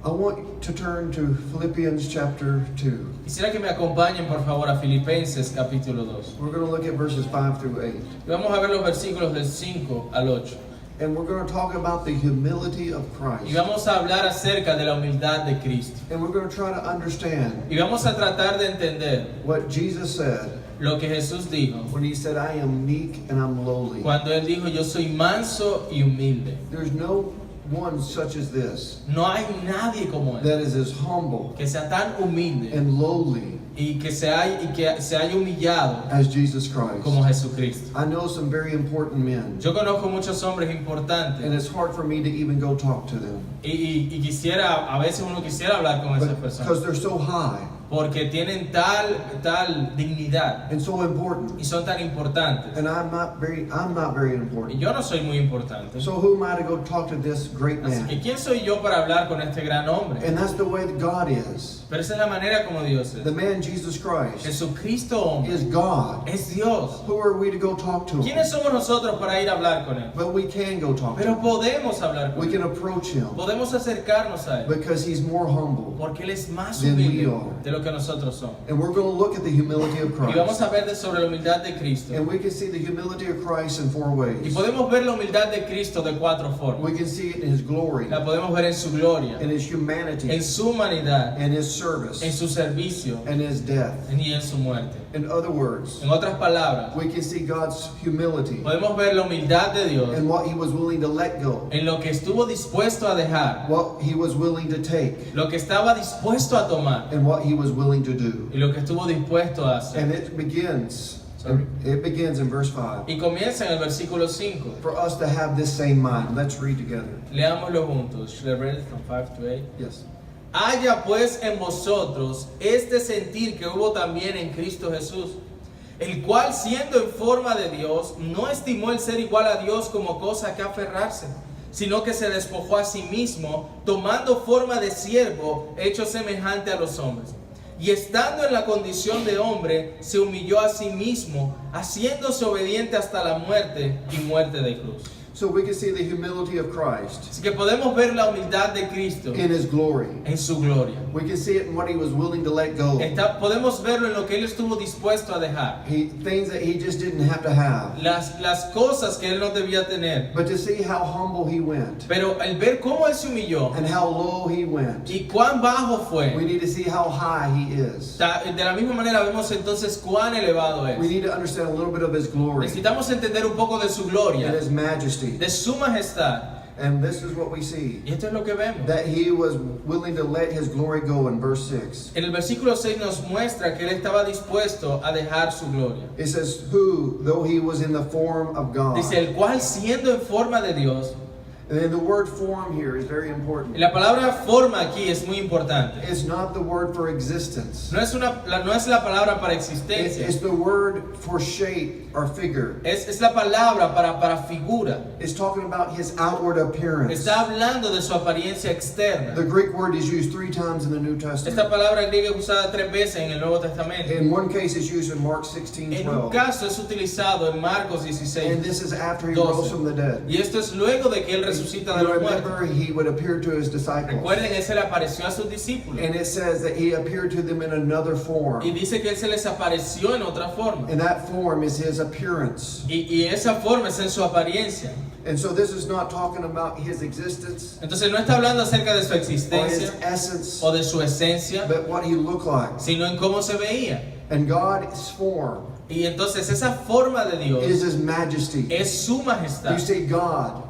I want to turn to Philippians chapter 2. Quisiera que me acompañen por favor a Filipenses capítulo 2. We're going to look at verses 5 through 8. Y vamos a ver los versículos del 5 al 8. And we're going to talk about the humility of Y Christ. vamos a hablar acerca de la humildad de Cristo. And we're going to try to understand Y vamos a tratar de entender what Jesus said lo que Jesús dijo when he said, I am meek and I'm lowly. cuando Él dijo, yo soy manso y humilde. There's no one such as this No hay nadie como Él that is as humble que sea tan humilde and lowly y que se haya humillado as Jesus Christ. como Jesucristo. I know some very important men, Yo conozco muchos hombres and importantes it's hard for me to even go talk to them y quisiera, a veces uno quisiera hablar con esas because personas they're so high porque tienen tal dignidad and so important, y son tan importantes. and I'm not very Y important. yo no soy muy importante. So who am I to go talk to this great Así que man? ¿quién soy yo para hablar con este gran hombre? And that's the way that God is. Pero esa es la manera como Dios The es. man Jesus Christ Jesucristo hombre is God. es Dios. Who are we to go talk to him? ¿Quiénes somos nosotros para ir a hablar con Él? But we can go talk to Pero him. podemos hablar con We Él. can approach him Podemos acercarnos a Él. because he's more humble. Porque Él es más Than we humilde are. de lo que nosotros somos. And we're going to look at the humility of Y vamos Christ. a ver sobre la humildad de Cristo. And we can see the humility of Christ in four Y ways. podemos ver la humildad de Cristo de cuatro formas. We can see it in his glory, La podemos ver en su gloria, in his humanity, en su humanidad, in his service, en su servicio and his death. y en su muerte. In other words, En otras palabras, we can see God's humility podemos ver la humildad de Dios and what he was willing to let go, en lo que estuvo dispuesto a dejar, what he was willing to take, lo que estaba dispuesto a tomar and what he was willing to do. y lo que estuvo dispuesto a hacer. And it begins in verse 5. Y comienza en el versículo 5. For us to have this same mind. Let's read together. Leámoslo juntos. Should I read it from 5 to 8? Yes. Haya pues en vosotros este sentir que hubo también en Cristo Jesús, el cual siendo en forma de Dios, no estimó el ser igual a Dios como cosa que aferrarse, sino que se despojó a sí mismo, tomando forma de siervo, hecho semejante a los hombres. Y estando en la condición de hombre, se humilló a sí mismo, haciéndose obediente hasta la muerte y muerte de cruz. So we can see the humility of Christ Así que podemos ver la humildad de Cristo in his glory. en su gloria. We can see it in what he was willing to let go. Podemos verlo en lo que Él estuvo dispuesto a dejar. Things that he just didn't have to have. Las cosas que Él no debía tener. But to see how humble he went Pero al ver cómo Él se humilló and how low he went, y cuán bajo we fue, need to see how high he is. de la misma manera vemos entonces cuán elevado We es. need to understand a little bit of his glory Necesitamos entender un poco de su and gloria, his majesty. de su majestad. And this is what we see. Y esto es lo que vemos. That he was willing to let his glory go in verse 6. En el versículo 6 nos muestra que Él estaba dispuesto a dejar su gloria. It says, who, though he was in the form of God. Dice, el cual siendo en forma de Dios. And then the word form here is very important. Y la palabra forma aquí es muy importante. It's not the word for existence. No es la palabra para existencia. It's the word for shape or figure. Es la palabra para figura. It's talking about his outward appearance. Está hablando de su apariencia externa. The Greek word is used 3 times in the New Esta Testament. palabra griega es usada 3 veces en el Nuevo Testamento. In one case, it's used in Mark En un 16:12. caso es utilizado en Marcos And 16. this is after he rose from the dead. Y esto es luego de que Él resucita de You los muertos. remember, he would appear to his disciples. Recuerden, Él se le apareció a sus discípulos. And it says that he appeared to them in another Y form. dice que Él se les apareció en otra forma. And that form is his appearance. Y esa forma es en su apariencia. And so this is not talking about his existence Entonces no está hablando acerca de su or his existencia essence, o de su esencia, but what he looked like. sino en cómo se veía. And God's form Y entonces esa forma de Dios is his majesty. es su You majestad. see, God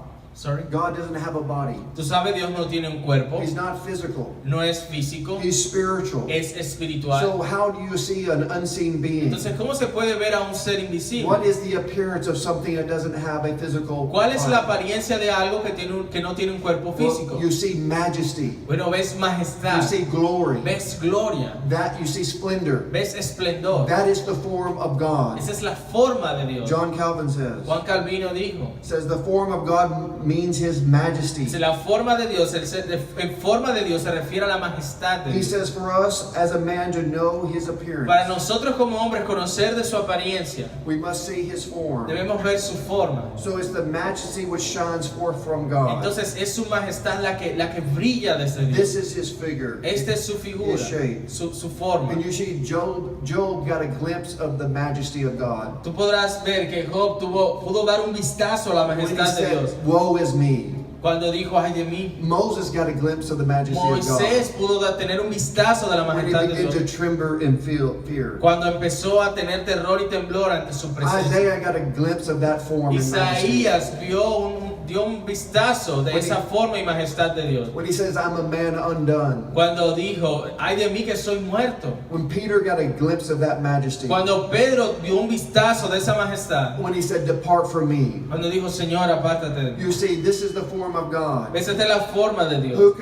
God doesn't have a body. Tú sabes, Dios no tiene un cuerpo, He's not physical. no es físico, He's spiritual. es espiritual. So how do you see an unseen being? Entonces, ¿cómo se puede ver a un ser invisible? What is the appearance of something that doesn't have a physical ¿Cuál es la body? apariencia de algo que no tiene un cuerpo físico? Well, you see majesty. Bueno, ves You majestad, see glory. ves gloria, That you see splendor. ves esplendor. That is the form of God. Esa es la forma de Dios. John Calvin says Juan Calvino dijo, the form of God means His majesty. La forma de Dios, en forma de Dios se refiere a la majestad de He Dios. says for us as a man to know His appearance, Para nosotros como hombres conocer de su apariencia, we must see His form. debemos ver su forma. So it's the majesty which shines forth from God. Entonces es su majestad la que brilla desde Dios. This is His figure. Esta es su figura, His shape. su forma. And you see Job got a glimpse of the majesty of God. Tú podrás ver que Job pudo dar un vistazo a la When he majestad de Dios. said, woe is me. Cuando dijo, ay de mí. Moses got a glimpse of the majesty of Moisés God. pudo tener un vistazo de la When he majestad de began Dios. to tremble and feel fear. Cuando empezó a tener terror y temblor ante su presencia. Isaiah got a glimpse of that form and majesty. Isaías dio un vistazo de esa forma y majestad de Dios. When he says, I'm a man undone. Cuando dijo, ay de mí que soy muerto. When Peter got a glimpse of that majesty. Cuando Pedro dio un vistazo de esa majestad. When he said, depart from me. Cuando dijo, Señor, apártate de mí. You see, this is the form of God. Esa es la forma de Dios. Who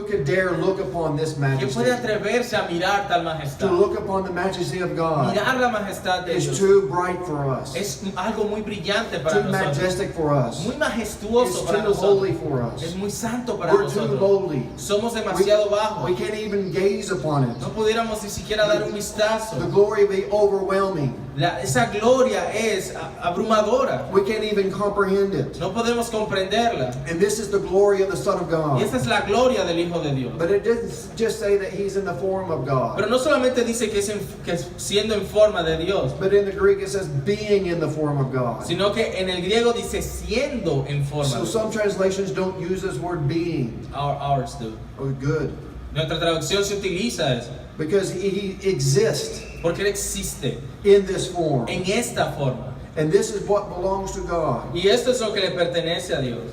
could dare look upon this ¿Quién puede majesty? atreverse a mirar tal To majestad? look upon the majesty of God Mirar la majestad de is Dios too bright for us. es algo muy brillante para Too nosotros. majestic for us. Muy majestuoso It's para too nosotros. holy for us. Es muy santo para We're too nosotros. lowly. Somos demasiado We bajos. can't even gaze upon it. No pudiéramos ni siquiera dar un The vistazo. glory be overwhelming. Esa gloria es abrumadora. We can't even comprehend it. No podemos comprenderla. And this is the glory of the Son of Y God. esta es la gloria del Hijo de Dios. But it didn't just say that He's in the form of God. Pero no solamente dice que es siendo en forma de Dios, But in the Greek it says being in the form of God. sino que en el griego dice siendo en forma So de Dios. some translations don't use this word being. Ours do. Oh, good. Nuestra traducción se utiliza eso. Because He exists Porque Él existe in this form. en esta forma. And this is what belongs to God. Y esto es lo que le pertenece a Dios.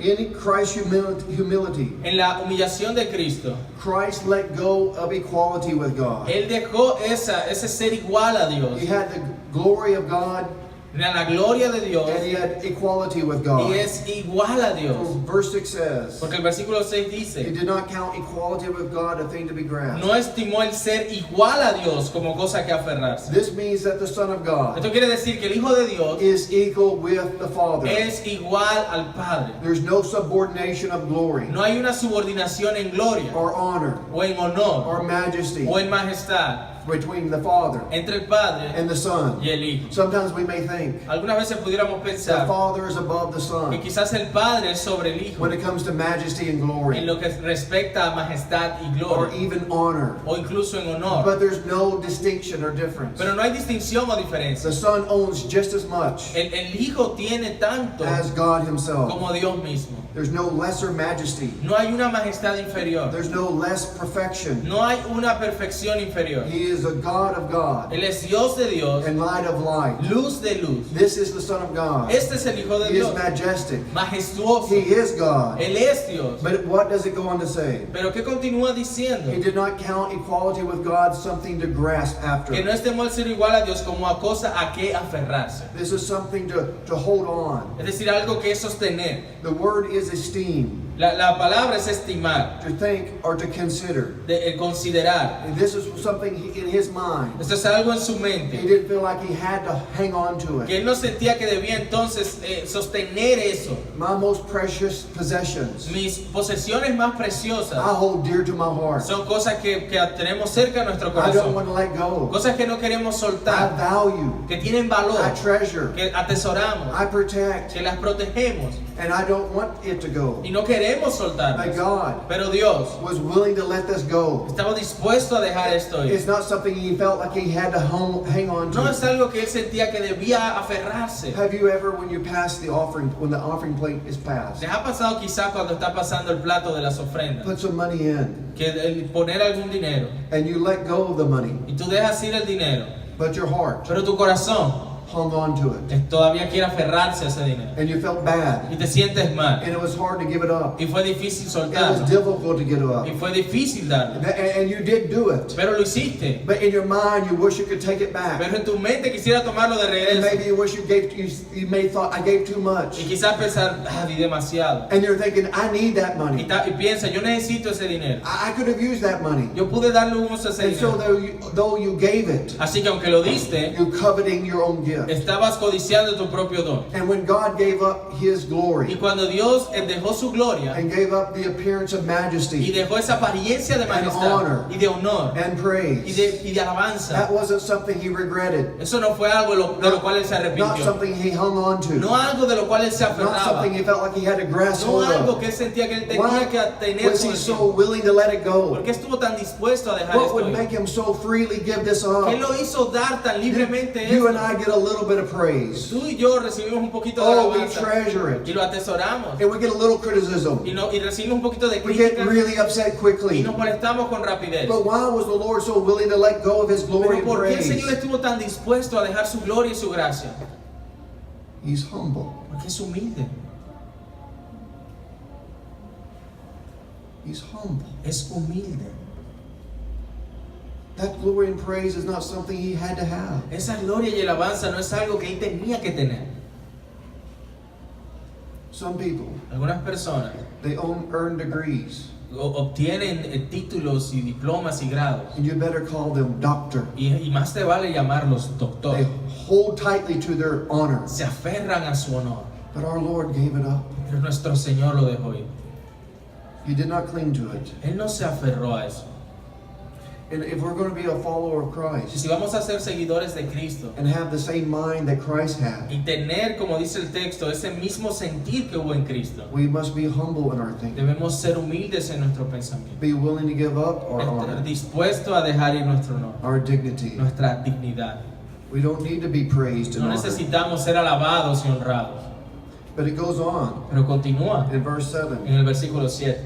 In Christ's humility, En la humillación de Cristo, Christ let go of equality with God. Él dejó ese ser igual a Dios. He had the glory of God La gloria de Dios and He had equality with y God. es igual a Dios. Verse 6 says, Porque el versículo 6 He dice, did not count equality with God a thing to be grasped. no estimó el ser igual a Dios como cosa que aferrarse. This means that the Son of God Esto quiere decir que el Hijo de Dios is equal with the Father. es igual al Padre. There's no subordination of glory No hay una subordinación en gloria or honor o en honor or majesty o en majestad between the Father entre el Padre and the Son. y el Hijo. Sometimes we may think Algunas veces pudiéramos the pensar Father is above the que Son quizás el Padre es sobre el Hijo when it comes to majesty and en glory lo que respecta a majestad y or gloria even honor. o incluso en honor. But there's no distinction or difference. Pero no hay distinción o diferencia. The Son owns just as much El Hijo tiene tanto as God Himself. como Dios mismo. There's no lesser majesty. No hay una majestad inferior. There's no less perfection. No hay una perfección inferior. He is a God of God Él es Dios de Dios, and light of light. luz de luz. This is the Son of God. Este es el Hijo de He is Dios, majestic. majestuoso. He is God. Él es Dios. But what does it go on to say? Pero ¿qué continúa diciendo? He did not count equality with God something to grasp after. Que no estimó el ser igual a Dios como a cosa a que aferrarse. This is something to hold on. Es decir, algo que es sostener. The word is esteem, La palabra es estimar, to think or to consider. el considerar. And this is something in his mind. Esto es algo en su He mente. didn't feel like he had to hang on to Que it. él no sentía que debía entonces sostener eso. My most precious possessions Mis posesiones más preciosas I hold dear to my heart. son cosas que tenemos cerca a nuestro I don't corazón. want to let go. Cosas que no queremos I soltar, value. que tienen valor, I treasure. que atesoramos, I protect. que las protegemos And I don't want it to go. y no queremos But soltarlas. God Pero Dios was willing to let this go. estaba dispuesto a dejar esto ir. It's not something he felt like he had to hang on No es to. algo que él sentía que debía aferrarse. Have you ever, when you pass the offering, when the offering plate is passed, ¿Les ha pasado quizá cuando está pasando el plato de las ofrendas? put some money in, Que el poner algún dinero and you let go of the money, y tú dejas ir el dinero, but your heart pero tu corazón hung on to it, todavía quiere aferrarse a ese dinero and you felt bad, y te sientes mal and it was hard to give it up. y fue difícil It was soltarlo difficult to get it up, y fue difícil darlo, and you did do it. pero lo hiciste. But in your mind, you wish you could take it back, Pero en tu mente quisiera tomarlo de and regreso maybe you wish you may thought I gave too much, y quizás pensar, di demasiado. and you're thinking I need that Y, money. y piensa, yo necesito ese dinero. I could have used that money, Yo pude darle un uso a ese and so dinero. though you gave it, Así que aunque lo diste, you're coveting your own gift. gift. Estabas codiciando tu propio don. And when God gave up His Y glory cuando Dios dejó su gloria and gave up the appearance of y majesty dejó esa apariencia de honor majestad y de honor and y praise, de alabanza, that wasn't something He regretted, eso no fue algo de lo cual él se not arrepintió. something He hung on to, No algo de lo cual él se not aferraba. something He felt like He had to grasp No hold algo of. que él sentía que él tenía Why que tener was con He el so tiempo. willing to let it go? ¿Por qué estuvo tan dispuesto a dejar What esto would ir? make Him so freely give this up? ¿Qué lo hizo dar tan libremente You esto? and I get a little bit of praise. Tú y yo recibimos un poquito de Oh, we alabanza treasure y it. lo atesoramos And we get a little criticism. y recibimos un poquito de We get crítica really upset y quickly. nos molestamos con rapidez. But why was the Lord so willing to let go of His glory Pero and ¿por qué el praise? Señor estuvo tan dispuesto a dejar su gloria y su gracia? He's humble. Porque es humilde, He's humble. es humilde. That glory and praise is not something He had to have. Esa gloria y alabanza no es algo que él tenía que tener. Some people, Algunas personas they earn degrees, obtienen títulos y diplomas y grados and you better call them doctor. y más te vale llamarlos They doctor. hold tightly to their honor. Se aferran a su honor, But our Lord gave it up. pero nuestro Señor lo dejó ir. He did not cling to it. Él no se aferró a eso. And if we're going to be a follower of Y Christ si vamos a ser seguidores de Cristo and have the same mind that Christ had, y tener, como dice el texto, ese mismo sentir que hubo en Cristo, we must be humble in our thinking. debemos ser humildes en nuestro pensamiento, Be willing to give up our estar honor, dispuestos a dejar ir nuestro honor, our dignity. nuestra dignidad. We don't need to be praised and No honored. necesitamos ser alabados y honrados. But it goes on Pero continúa in verse en 7. el versículo 7.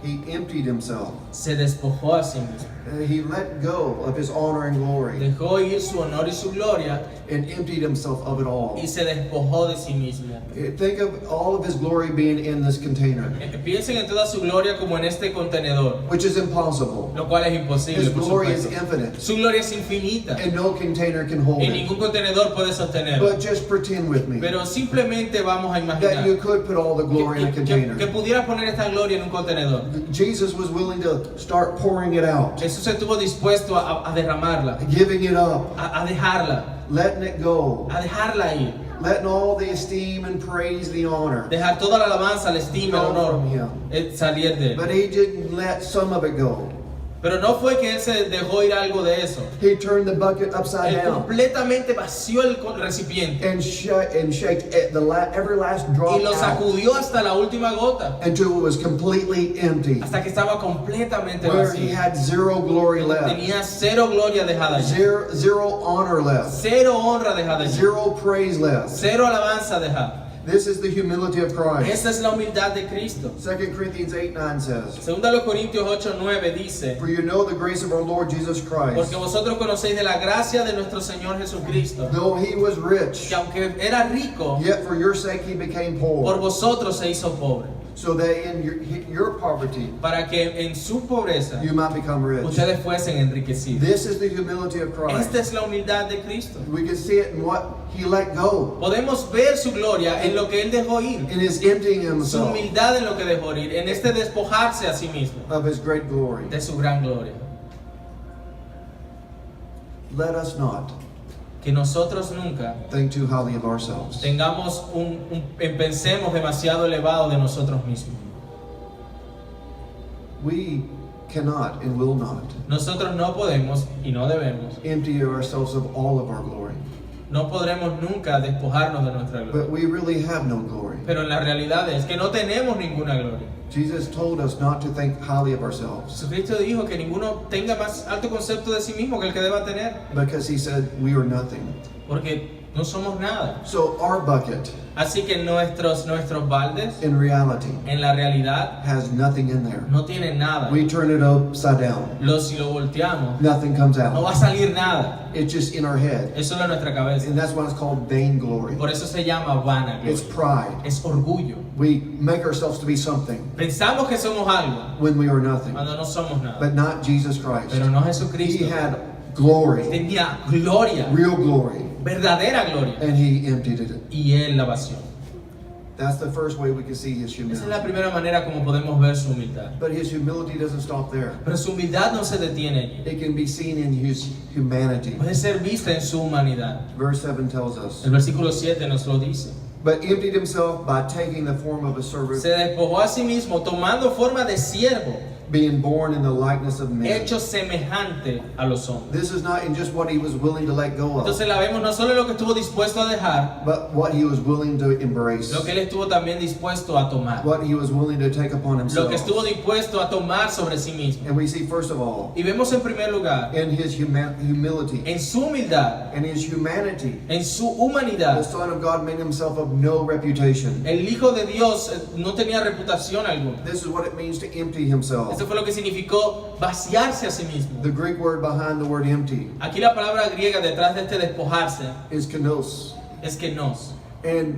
He emptied himself. Se despojó a sí mismo. He let go of his honor and glory Dejó ir su honor y su gloria and emptied himself of it all. y se despojó de sí mismo. Think of all of his glory being in this container, Piensen en toda su gloria como en este contenedor, which is impossible. lo cual es imposible, His por glory is supuesto. infinite, Su gloria es infinita and no container can hold y it. ningún contenedor puede sostenerlo. But just pretend with me Pero simplemente vamos a that imaginar you could put all the glory in a que container. pudieras poner esta gloria en un contenedor. Jesus was willing to start pouring it out, Jesús estuvo dispuesto a derramarla, giving it up, a dejarla, letting it go, a dejarla ir. letting all the esteem and praise, the honor Dejar toda la alabanza, la estima, el go honor from him. salir de él. But he didn't let some of it go. Pero no fue que él se dejó ir algo de eso. He turned the bucket upside Él down completamente vació el recipiente and shake every last drop y lo out sacudió hasta la última gota, until it was completely empty, hasta que estaba completamente where he vacío. had zero glory left, Tenía cero gloria dejada allí, zero honor left, cero honra dejada allí, zero praise left. cero alabanza dejada. This is the humility of Christ. Esta es la humildad de Cristo. 2 Corinthians 8:9 says, Segunda los Corintios 8:9 dice: "For you know the grace of our Lord Jesus Christ, porque vosotros conocéis de la gracia de nuestro Señor Jesucristo, though he was rich, que aunque era rico, yet for your sake he became por poor, vosotros se hizo pobre, so that in your poverty para que en su pobreza you might become rich." ustedes fuesen enriquecidos. This is the humility of Christ. Esta es la humildad de Cristo. We can see it in what he let go, Podemos ver su gloria en lo que Él dejó ir, in his emptying su himself humildad en lo que dejó ir, en este despojarse a sí mismo of his great glory. de su gran gloria. Let us not Que nosotros nunca think too highly of ourselves. tengamos pensemos demasiado elevado de nosotros mismos. We cannot and will not Nosotros no podemos y no debemos, empty ourselves of all of our glory. no podremos nunca despojarnos de nuestra gloria. But we really have no glory. Pero la realidad es que no tenemos ninguna gloria. Jesus told us not to think highly of ourselves Jesucristo dijo que ninguno tenga más alto concepto de sí mismo que el que deba tener, because he said we are nothing. porque no somos nada. So our bucket, Así que nuestros baldes, in reality, en la realidad, has nothing in there. no tienen nada. We turn it upside down. Si lo volteamos, Nothing comes no va out. a salir nada. It's just in our head. Es solo en nuestra cabeza. And that's why it's called vainglory. Por eso se llama It's vanagloria. pride. Es orgullo. We make ourselves to be something Pensamos que somos algo when we are nothing. cuando no somos nada. But not Jesus Christ. Pero no He Jesucristo. had glory, Tenía gloria, real glory, verdadera gloria, and he emptied it. y Él la vació. That's the first way we can see his Esa es la humility. primera manera como podemos ver su humildad. But his humility doesn't stop there. Pero su humildad no se detiene allí. It can be seen in his humanity. Puede ser vista en su humanidad. Verse 7 tells us, El versículo 7 nos lo dice. but emptied himself by taking the form of a servant, Se despojó a sí mismo tomando forma de siervo, being born in the likeness of men. hecho semejante a los hombres. This is not in just what he was willing to let go of, Entonces la vemos no solo en lo que estuvo dispuesto a dejar, but what he was willing to embrace, lo que él estuvo también dispuesto a tomar, what he was willing to take upon lo himself. que estuvo dispuesto a tomar sobre sí mismo. And we see, first of all, Y vemos en primer lugar, in his humility, en su humildad, in his humanity, en su the humanidad, Son of God made himself of no reputation. el Hijo de Dios no tenía reputación alguna. This is what it means to empty himself. Esto fue lo que significó vaciarse a sí mismo. The Greek word behind the word empty Aquí la palabra griega detrás de este despojarse is kenos. es que nos. And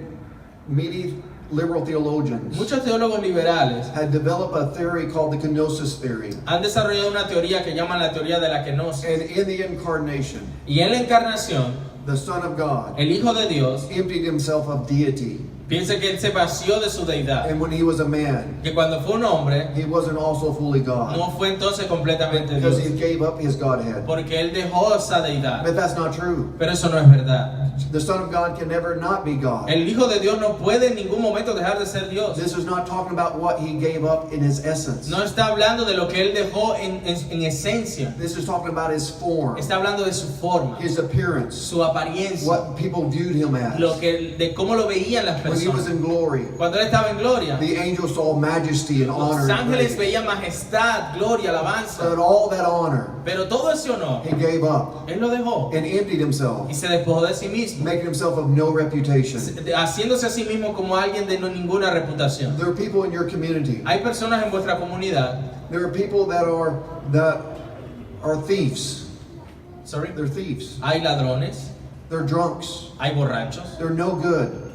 many liberal theologians Muchos teólogos liberales had developed a theory called the kenosis theory. han desarrollado una teoría que llaman la teoría de la kenosis. And in the incarnation, Y en la encarnación, the Son of God el Hijo de Dios emptied himself of deity. piensa que él se vació de su deidad. And when he was a man, Que cuando fue un hombre, he wasn't also fully God, no fue entonces completamente because Dios. he gave up his Godhead. Porque él dejó esa deidad. But that's not true. Pero eso no es verdad. The Son of God can never not be God. El Hijo de Dios no puede en ningún momento dejar de ser Dios. This is not talking about what he gave up in his essence. No está hablando de lo que él dejó en esencia. This is talking about his form, Está hablando de su forma, his appearance, su apariencia, what people viewed him as. de cómo lo veían las When he was personas. in glory, Cuando él estaba en gloria, the angels saw majesty and honor los and ángeles praise. veían majestad, gloria, alabanza. But all that honor Pero todo ese honor, he gave up él lo dejó and emptied himself, y se despojó de sí mismo, making himself of no reputation. haciéndose a sí mismo como alguien de ninguna reputación. There are people in your community. Hay personas en vuestra comunidad, There are people that are thieves. sorry, They're thieves. hay ladrones, They're drunks. hay borrachos, They're no good.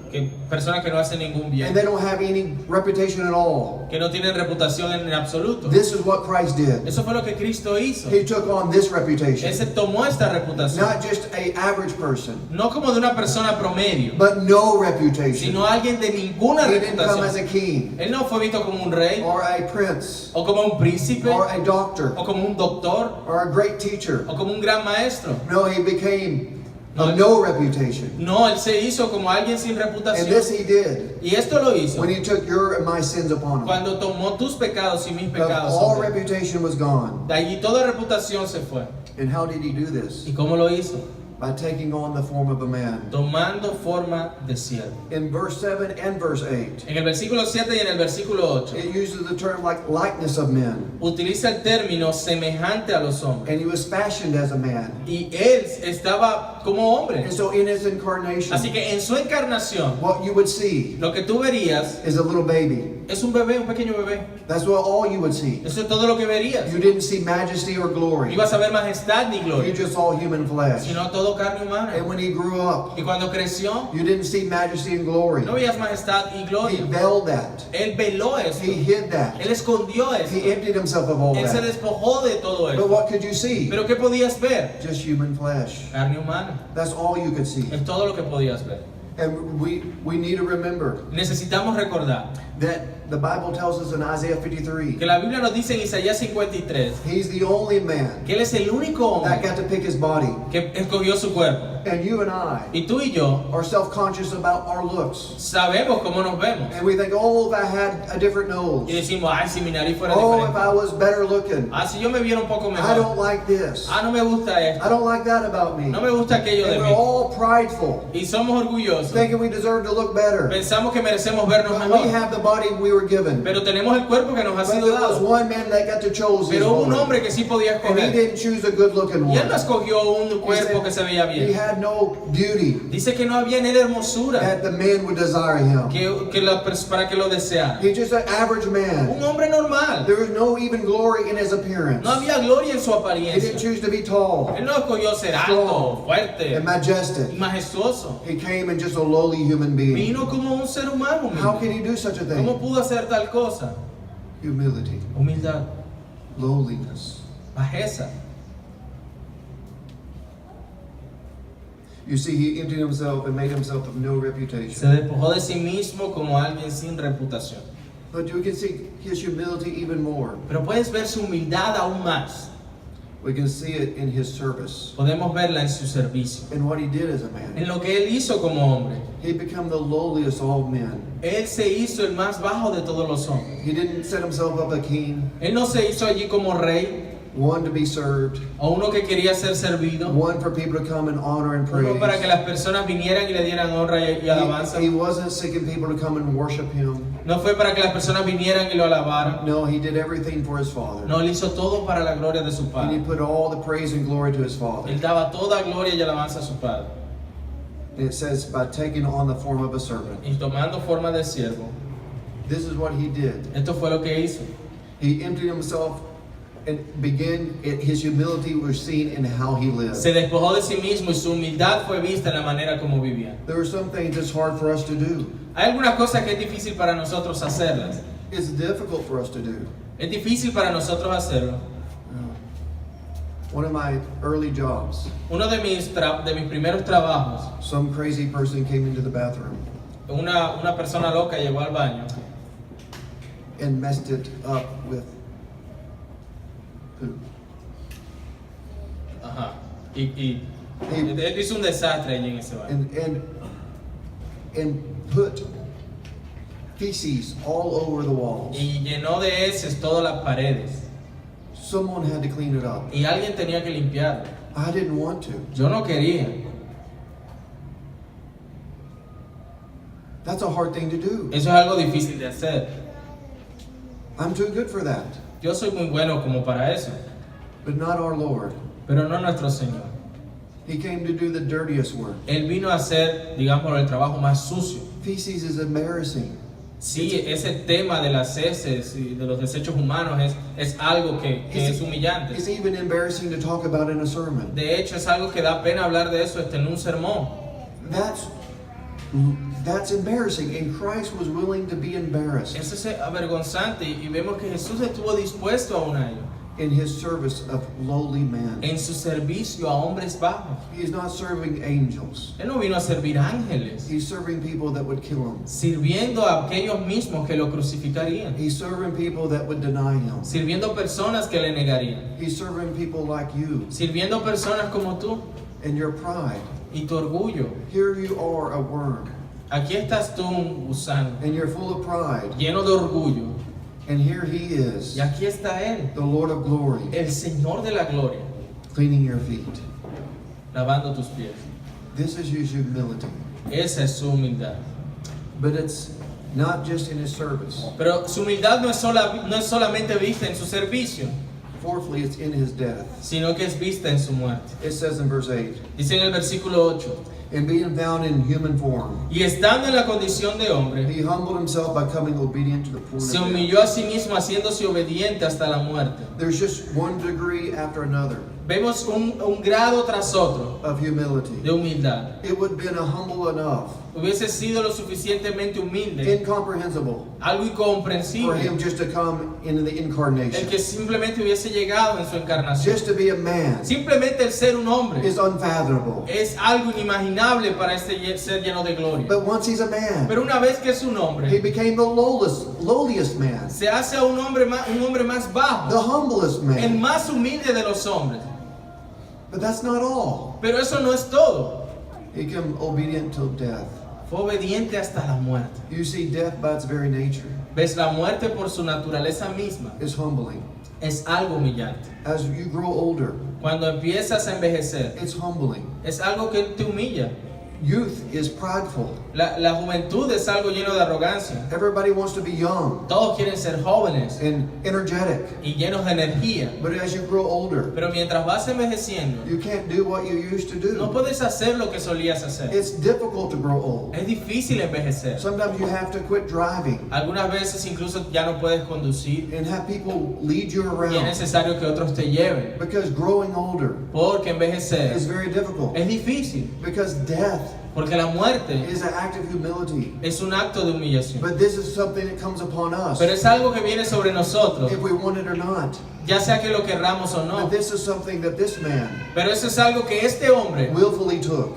personas que no hacen ningún And bien, they don't have any reputation at all. que no tienen reputación en absoluto. This is what Christ did. Eso fue lo que Cristo hizo. He took on this reputation. Él se tomó esta reputación, Not just an average person, no como de una persona promedio, but no reputation. sino alguien de ninguna He didn't come as reputación. a king Él no fue visto como un rey, or a prince o como un príncipe, or a doctor o como un doctor, or a great teacher. o como un gran maestro. No, he became of no reputation. No, él se hizo como alguien sin And reputación. this he did Y esto lo hizo when he took your and my sins upon him. cuando tomó tus pecados y mis Of pecados. all sobre él. reputation was gone. De allí toda reputación se fue. And how did he do this? ¿Y cómo lo hizo? By taking on the form of a man. Tomando forma de siervo. In verse 7 and verse 8, En el versículo 7 y en el versículo 8 it uses the term like likeness of men. utiliza el término semejante a los hombres. And he was fashioned as a man. Y él estaba como hombre. And so in his incarnation, Así que en su encarnación, what you would see lo que tú verías is a little baby. es un bebé, un pequeño bebé. That's what all you would see. Eso es todo lo que verías. You didn't see majesty or No glory. ibas a ver majestad ni You gloria, just saw human flesh. sino todo carne humana. And when he grew up, Y cuando creció, you didn't see majesty and glory. no veías majestad y He gloria. veiled that. Él veló esto. He hid that. Él escondió esto. He emptied himself of all Él se that. despojó de todo But esto. what could you see? Pero ¿qué podías ver? Just human flesh. Carne humana. That's all you could see. Es todo lo que podías ver. And we need to remember Necesitamos recordar that the Bible tells us in Isaiah 53, que la Biblia nos dice en Isaías 53 he's the only man que Él es el único that hombre got to pick his body. que escogió su cuerpo. And you and I Y tú y yo are self-conscious about our looks. sabemos cómo nos vemos. And we think, oh, if I had a different nose. Y decimos, ay, si mi nariz fuera Oh, if diferente. I was better looking. Ah, si yo me viera un poco I don't mejor. like this. Ah, no me gusta esto. I don't like that about me. No me gusta aquello de And we're mí. all prideful, Y somos orgullosos. thinking we deserve to look better. Pensamos que merecemos vernos But we mejor. have the body we were given. Pero tenemos el cuerpo que nos ha But sido there was dado. one man that got to choose his Pero hubo un body. hombre que sí podía And he escoger. didn't choose a good-looking Y él no one. escogió un He cuerpo que se said veía he bien. had no beauty Dice que no había en él hermosura that the man would desire him. para que lo deseara. He's just an average man. Un hombre normal. There was no even glory in his appearance. No había gloria en su He didn't apariencia. choose to be tall Él no escogió ser alto, fuerte and majestic. y majestuoso. He came in just a lowly human being. Vino como un ser humano. How humilde. can he do such a ¿Cómo thing? pudo hacer tal cosa? Humility, Humildad, lowliness. bajeza. You see, he emptied himself and made himself of no Se reputation. despojó de sí mismo como alguien sin reputación. But you can see his humility even more. Pero puedes ver su humildad aún más. We can see it in his service Podemos verla en su servicio, and what he did as a en man. lo que él hizo como hombre. He became the lowliest of all men. Él se hizo el más bajo de todos los hombres. He didn't set himself up a king, Él no se hizo allí como rey one to be served, o uno que quería ser servido, one for people to come and honor and praise. uno para que las personas vinieran y le dieran honra y alabanza. He wasn't seeking people to come and worship him. No fue para que las personas vinieran y lo alabaran. No, he did everything for his Father. No, él hizo todo para la gloria de su And he Padre. put all the praise and glory to his Father. Él daba toda gloria y alabanza a su Padre. And it says, by taking on the form of a servant. Y tomando forma de siervo, This is what he did. esto fue lo que hizo. He emptied himself and his humility was seen in how he lived. Se despojó de sí mismo y su humildad fue vista en la manera como vivía. There are some things that's hard for us to do. Hay algunas cosas que es difícil para nosotros hacerlas. It's difficult for us to do. Es difícil para nosotros hacerlo. One of my early jobs, Uno de mis primeros trabajos, some crazy person came into the bathroom una persona loca llegó al baño and messed it up with poop. ajá, y él hizo un desastre allí en ese baño. And put feces all over the walls. Y llenó de heces todas las paredes. Someone had to clean it up. Y alguien tenía que limpiarlo. I didn't want to. Yo no quería. That's a hard thing to do. Eso es algo difícil de hacer. I'm too good for that. Yo soy muy bueno como para eso, But not our Lord. pero no nuestro Señor. He came to do the dirtiest work. Él vino a hacer, digamos, el trabajo más sucio. Feces is embarrassing. Sí, ese tema de las heces y de los desechos humanos es algo que es humillante. It's even embarrassing to talk about in a sermon. De hecho, es algo que da pena hablar de eso en un sermón. That's embarrassing, and Christ was willing to be embarrassed Eso es avergonzante y vemos que Jesús estuvo dispuesto aún a ello. in his service of lowly men. En su servicio a hombres bajos. He's not serving angels. Él no vino a servir ángeles, He's serving people that would kill him. sirviendo a aquellos mismos que lo crucificarían, He's serving people that would deny him. sirviendo personas que le negarían, He's serving people like you sirviendo personas como tú and your pride. y tu orgullo. Here you are, a worm, Aquí estás tú, un gusano, and you're full of pride. lleno de orgullo, And here he is, y aquí está Él, the Lord of glory, el Señor de la gloria, cleaning your feet. lavando tus pies. This is his humility. Esa es su humildad. But it's not just in his service. Pero su humildad no es solamente vista en su servicio, Fourthly, it's in his death. sino que es vista en su muerte. It says in verse 8, Dice en el versículo 8, and being found in human form, y estando en la condición de hombre, he humbled himself by coming obedient to the point se of death. humilló a sí mismo haciéndose obediente hasta la muerte. There's just one degree after another Vemos un grado tras otro of humility. de humildad. It would have been a humble enough, Hubiese sido lo suficientemente humilde, incomprehensible, algo for incomprensible, him just to come into the el incarnation. que simplemente hubiese llegado en su encarnación. Just to be a man Simplemente el ser un hombre is unfathomable. es algo inimaginable para este ser lleno de gloria. But once he's a man, Pero una vez que es un he hombre, became the lowliest man, se hace a un hombre más the bajo, humblest el man. más humilde de los hombres. But that's not all. Pero eso no es todo. He became obedient till death. Fue obediente hasta la muerte. You see, death by its very nature ¿Ves? La muerte por su naturaleza misma is humbling. es algo humillante. As you grow older, Cuando empiezas a envejecer, it's humbling. es algo que te humilla. Youth is prideful. La juventud es algo lleno de arrogancia. Everybody wants to be young Todos quieren ser jóvenes and energetic. y llenos de energía. But as you grow older, Pero mientras vas envejeciendo, you can't do what you used to no do. puedes hacer lo que solías hacer. It's difficult to grow old. Es difícil envejecer. Sometimes you have to quit driving Algunas veces incluso ya no puedes conducir and have people lead you y es around. necesario que otros te lleven. Because growing older Porque envejecer is very difficult. es difícil. Because death Porque la muerte is an act of humility. es un acto de humillación. But this is something that comes upon us, Pero es algo que viene sobre nosotros, if we want it or not. ya sea que lo querramos o no. But this is something that this man Pero eso es algo que este hombre willfully took.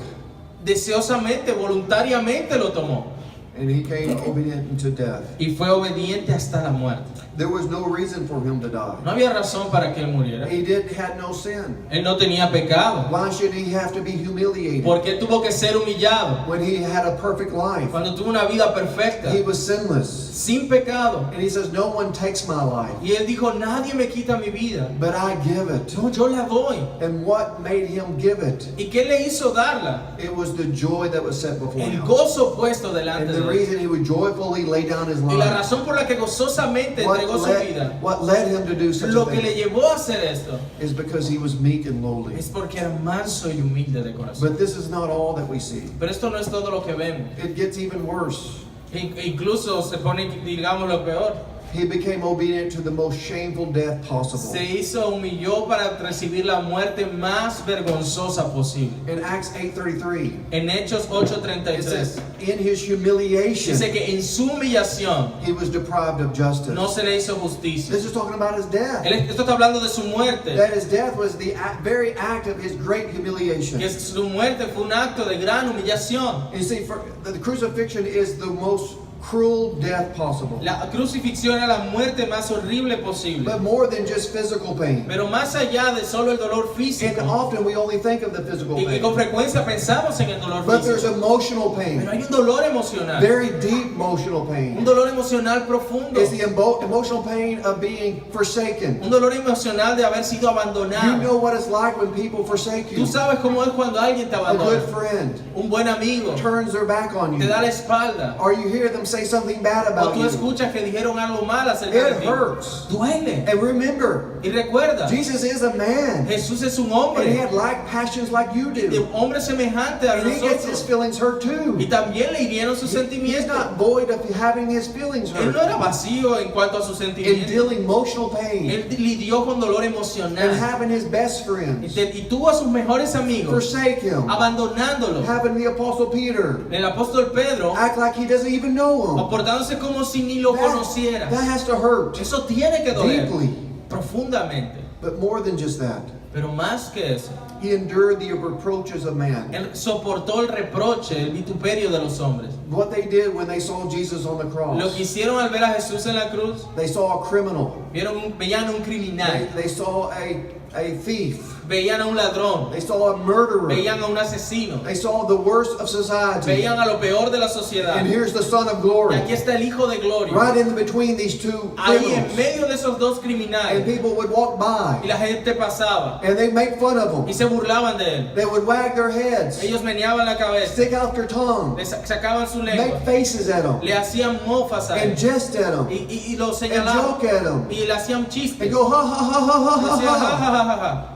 deseosamente, voluntariamente lo tomó. And he came obedient unto death. Y fue obediente hasta la muerte. There was no reason for him to die. No había razón para que él muriera. He had no sin. Él no tenía pecado. Why should he have to be humiliated? Porque él tuvo que ser humillado. When he had a perfect life, Cuando tuvo una vida perfecta, he was sinless. sin pecado. And he says, no one takes my life, Y él dijo, nadie me quita mi vida. but I give it. No, yo la doy. And what made him give it? ¿Y qué le hizo darla? It was the joy that was set before El him. gozo puesto delante And de the él. reason he would joyfully lay down his Y la life, razón por la que gozosamente entregó su vida, what led him to do such a lo que le thing, llevó a hacer esto, is because he was meek and lowly. es porque era manso y humilde de corazón. But this is not all that we see. Pero esto no es todo lo que vemos. It gets even worse. Incluso se pone, digamos, lo peor. He became obedient to the most shameful death possible. Se humilló para recibir la muerte más vergonzosa posible. In Acts 8:33, En Hechos it 8:33 says, in his humiliation, dice que en su humillación he was deprived of justice. no se le hizo justicia. This is talking about his death. Esto está hablando de su muerte. That his death was the very act of his great humiliation. Que su muerte fue un acto de gran humillación. You see, the crucifixion is the most cruel death possible. La crucifixión era la muerte más horrible posible. But more than just physical pain. Pero más allá de solo el dolor And físico. often we only think of the physical Y pain. con frecuencia pensamos en el dolor But there's físico. emotional Pero pain. hay un dolor emocional. Very deep emotional Un pain. dolor emocional profundo. It's the emotional pain of being forsaken. Un dolor emocional de haber sido You abandonado. know what it's like when people forsake you. Tú sabes cómo es cuando alguien te A abandona. good friend Un buen amigo turns their back on te you. da la espalda. Or you hear them say something bad O about tú you. escuchas que dijeron algo mal acerca de It ti. hurts. Duele. And remember, Y recuerda, Jesus is a man. Jesús es un And he hombre. had like passions like you De do. un hombre semejante a And he gets his nosotros. feelings hurt Y too. también le hirieron sus He's sentimientos. not void of having his feelings Él no hurt. era vacío en cuanto a sus In sentimientos. dealing emotional pain. Él lidió con dolor And emocional. having his best friends Y tuvo a sus mejores amigos forsake him. abandonándolo. Having the apostle Peter El apóstol Pedro act like he doesn't even know him. aportándose como si ni lo conociera. That has to hurt Eso tiene que doler deeply. profundamente. But more than just that, Pero más que eso, he endured the reproaches of man. él soportó el reproche, el vituperio de los hombres. What they did when they saw Jesus on the Lo cross, que hicieron al ver a Jesús en la cruz, they saw a criminal. veían a un criminal, They saw a thief. veían a un ladrón, They saw a murderer. veían a un asesino, They saw the worst of society. veían a lo peor de la sociedad. And here's the Son of Y Glory, aquí está el Hijo de Gloria, right in between these two ahí en criminals. medio de esos dos And criminales. people would walk Y by, la gente pasaba and they make fun of y them. se burlaban de él. They would wag their heads, Ellos meneaban la cabeza, stick out their tongue, le sacaban su lengua, make faces at them, le hacían mofas a él and jest at them, y lo and señalaban joke at them, y le hacían and chistes. go ha ha ha ha ha Decían, ha "Ja, ha ja, ja, ja, ja",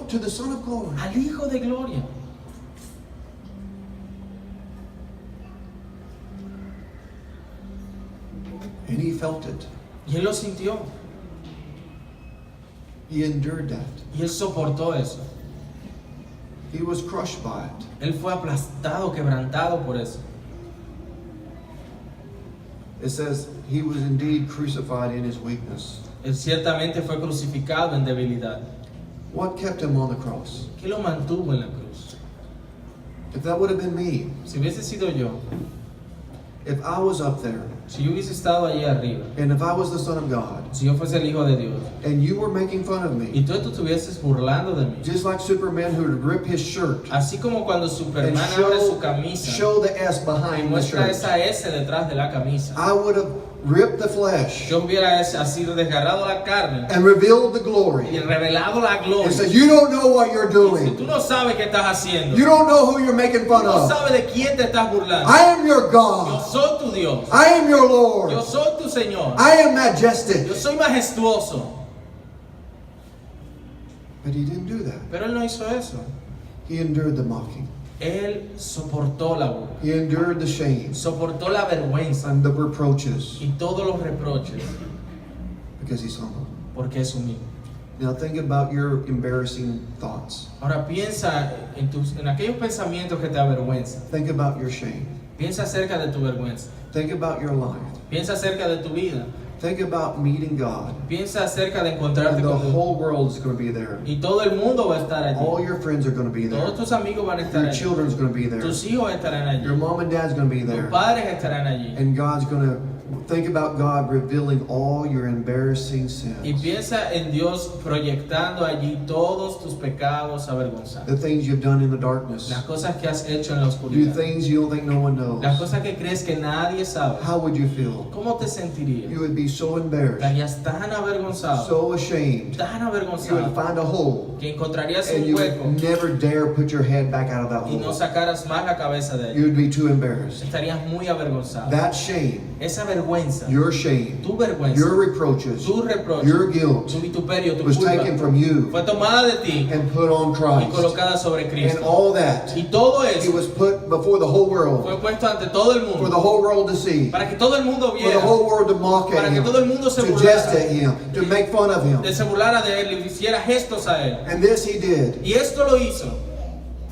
to the Son of Glory. al Hijo de Gloria. And he felt it. Y él lo sintió He endured that. y él soportó eso. He was crushed by it. Él fue aplastado, quebrantado por eso. It says he was indeed crucified in his weakness. Él ciertamente fue crucificado en debilidad. What kept him on the cross? ¿Qué lo mantuvo en la cruz? If that would have been me, Si hubiese sido yo, if I was up there, si yo hubiese estado allí arriba, and if I was the Son of God, si yo fuese el Hijo de Dios, and you were making fun of y me, tú te estuvieses burlando de mí, just like Superman who would rip his shirt así como cuando and Superman abre su camisa show the S y behind the muestra shirt, esa S detrás de la camisa, I would have ripped the flesh yo hubiera así desgarrado la carne and revealed the y glory revelado la and gloria. said, you don't know what you're Si doing. tú no sabes qué estás haciendo, You don't know who you're making fun no of. sabes de quién te estás burlando. I am your Yo God. soy tu Dios, I am your yo Lord. soy tu Señor, I am majestic. yo soy majestuoso. But he didn't do that. Pero él no hizo eso. He endured the mocking. Él soportó la burla, He endured the shame soportó la vergüenza and the reproaches y todos los reproches because he's humble. porque es humilde. Now think about your embarrassing thoughts. Ahora piensa en aquellos pensamientos que te avergüenzan. Think about your shame. Piensa acerca de tu vergüenza. Think about your life. Piensa acerca de tu vida. Think about meeting God. Piensa acerca de encontrarte And the con Dios. whole world is going to be there. Y todo el mundo va a estar allí. All your friends are going to be there. Todos tus amigos van a estar Your allí. children's going to be there. Tus hijos estarán allí. Your mom and dad's going to be Tus there. padres estarán allí. And God's going to think about God revealing all your embarrassing Y sins. piensa en Dios proyectando allí todos tus pecados avergonzados. The things you've done in the darkness. Las cosas que has hecho en la Do oscuridad. things you don't think no one knows. Las cosas que crees que nadie sabe. How would you feel? ¿Cómo te sentirías? You would be so embarrassed, Estarías tan avergonzado. so ashamed. Tan You would avergonzado. find a hole Que encontrarías and un you hueco. would never dare put your head back out of that Y no hole. sacaras más la cabeza de You él. would be too embarrassed. Estarías muy avergonzado. That shame, Esa vergüenza, your shame, tu vergüenza, your reproaches, tu reproche, your guilt tu vituperio, tu was taken culpa, from you fue tomada de ti and put on y Christ. colocada sobre And Cristo. all that, Y todo it eso was put before the whole fue world, puesto ante todo el for the mundo, whole world to see, para que todo el mundo for the viera, whole world to mock para at que him, todo el mundo se to jest burlara, at him, to make fun of him. se burlara de él y hiciera gestos a él. And this he did Y esto lo hizo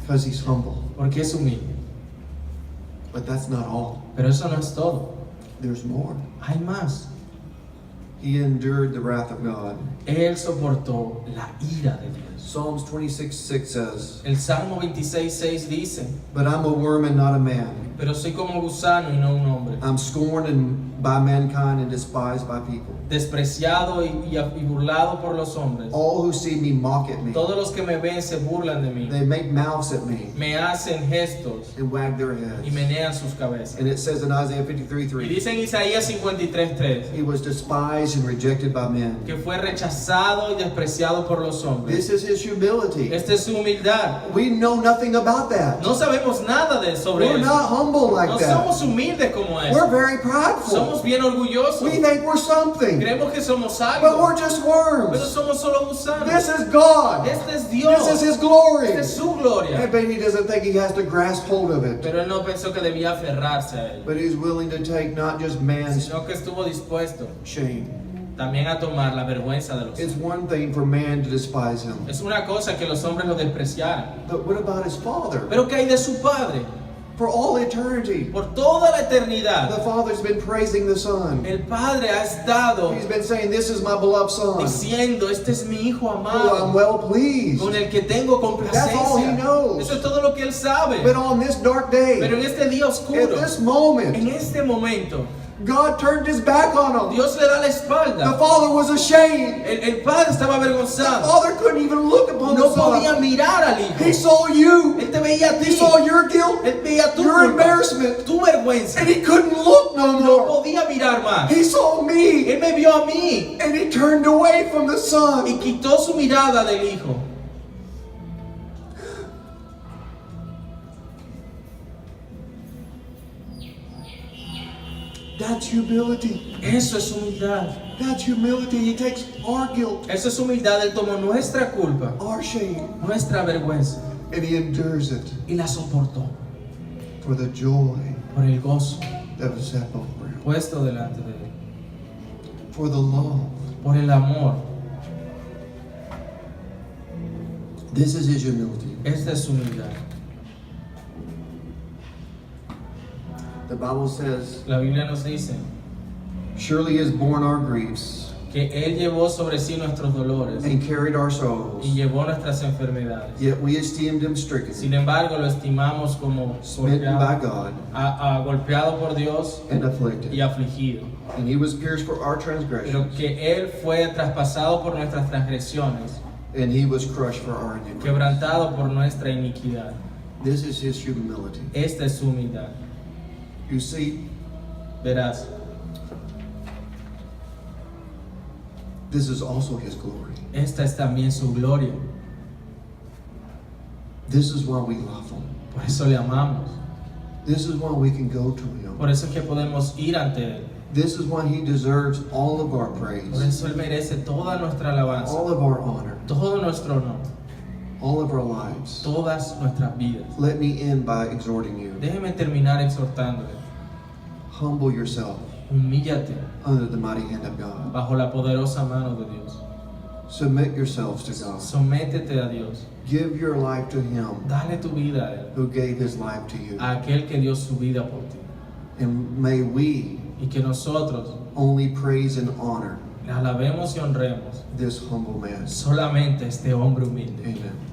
because he's humble. porque es humilde. But that's not all. Pero eso no es todo. There's more. Hay más. He endured the wrath of God. Él soportó la ira de Dios. Psalms 26:6 says, El Salmo 26:6 dice, "But I'm a worm and not a man. pero soy como gusano y no un hombre, I'm scorned by mankind and despised by people. despreciado y burlado por los hombres. All who see me mock at me. Todos los que me ven se burlan de mí, They make mouths at me me hacen gestos and wag their y heads." menean sus cabezas. And it says in Isaiah Y 53:3, dice en Isaías 53:3 "He was despised and rejected by men." que fue rechazado y despreciado por los hombres. This is his humility. Esta es su humildad. We know nothing about that. No sabemos nada sobre We're eso. not humble like No that. somos humildes como eso. We're very prideful. Somos bien orgullosos. We think we're something, Creemos que somos but algo, we're just pero worms. somos solo gusanos. This is God. Este es Dios. This is His glory. Esta es su gloria. But he doesn't think he has to grasp hold of it. Pero él no pensó que debía aferrarse a él, But he's willing to take not just man's sino que estuvo dispuesto shame. también a tomar la vergüenza de los It's hombres. one thing for man to despise him. Es una cosa que los hombres lo despreciaran. But what about his father? Pero ¿qué hay de su padre? For all eternity, Por toda la the eternidad, father's been praising the son. el padre ha estado He's been saying, "This is my beloved son, diciendo, este es mi hijo who I'm amado, well pleased." con el que tengo That's all he complacencia. knows. Eso es todo lo que él sabe. But on this dark day, Pero en este día at oscuro, this moment, en este momento, God turned his back on him. Dios le da la The espalda. father was ashamed. El padre estaba The avergonzado. father couldn't even look upon No the son. podía mirar al He hijo. saw you. Él te veía a He ti. saw your guilt, Él veía tu your culpa, embarrassment, tu vergüenza. and he couldn't look no No more. podía mirar más. He saw me, Él me vio a mí and he turned away from the y son. quitó su mirada del hijo. That's humility. Eso es humildad. That's humility. He takes our guilt, Eso es humildad. Él tomó nuestra culpa, our shame, nuestra vergüenza and he endures it y la soportó for the joy por el gozo that was set before him, puesto delante de él, for the love. por el amor. This is his humility. Esta es su humildad. The Bible says, La Biblia nos dice "Surely he has borne our griefs que Él llevó sobre sí nuestros dolores and carried our y sorrows. llevó nuestras enfermedades. Yet we esteemed him stricken, Sin embargo, lo estimamos como smitten by golpeado, God, golpeado por Dios and afflicted. y afligido. And he was pierced for our Pero transgressions, que Él fue traspasado por nuestras transgresiones, and he was crushed for our iniquities." quebrantado por nuestra iniquidad. This is his humility. Esta es su humildad. You see, Verás, this is also his glory. esta es también su gloria. This is why we love him. Por eso le amamos. This is why we can go to him. Por eso es que podemos ir ante Él. This is why he deserves all of our Por praise, eso Él merece toda nuestra alabanza, all of our honor, todo nuestro honor, all of our lives. todas nuestras vidas. Let me end by exhorting you. Déjeme terminar exhortándole. Humble yourself Humíllate under the mighty hand of God. bajo la poderosa mano de Dios. Submit yourselves to God. Sométete a Dios. Give your life to him Dale tu vida a Él, who gave his life to you. a aquel que dio su vida por ti. And may we y que nosotros only praise and honor le alabemos y honremos this humble man. solamente a este hombre humilde. Amen.